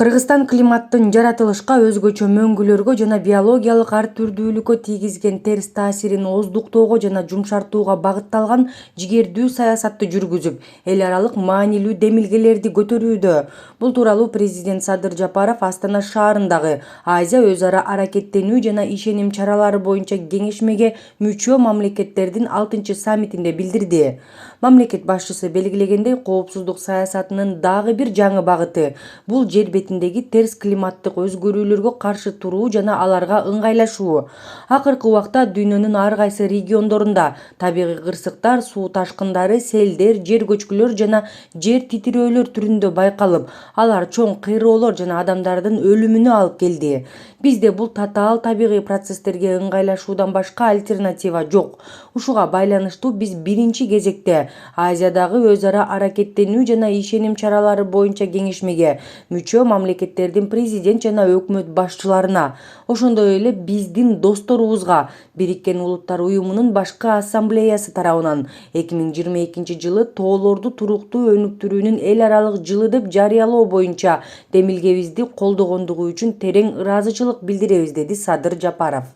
Кыргызстан климаттын жаратылышка, өзгөчө мөңгүлөргө жана биологиялык ар түрдүүлүккө тийгизген терс таасирин ооздуктоого жана жумшартууга багытталган жигердүү саясатты жүргүзүп, эл аралык маанилүү демилгелерди көтөрүүдө. Бул тууралуу президент Садыр Жапаров Астана шаарындагы Азия өз ара аракеттенүү жана ишеним чаралары боюнча кеңешмеге мүчө мамлекеттердин 6-саммитинде билдирди. Мамлекет башчысы белгилегендей, коопсуздук саясатынын дагы бир жаңы багыты — бул жер бетиндеги терс климаттык өзгөрүүлөргө каршы туруу жана аларга ыңгайлашуу. Акыркы убакта дүйнөнүн ар кайсы региондорунда табигый кырсыктар, суу ташкындары, селдер, жер көчкүлөр жана жер титирөөлөр түрүндө байкалып, алар чоң кыйроолор жана адамдардын өлүмүнө алып келди. Бизде бул татаал табигый процесстерге ыңгайлашуудан башка альтернатива жок. Ушуга байланыштуу биз биринчи кезекте Азиядагы өз ара аракеттенүү жана ишеним чаралары боюнча кеңешмеге мүчө мамлекеттердин президент жана өкмөт башчыларына, ошондой эле биздин досторубузга Бириккен Улуттар Уюмунун башкы ассамблеясы тарабынан 2022-жылы тоолорду туруктуу өнүктүрүүнүн эл аралык жылы деп жарыялоо боюнча демилгебизди колдогондугу үчүн терең ыраазычылык билдиребиз, деди Садыр Жапаров.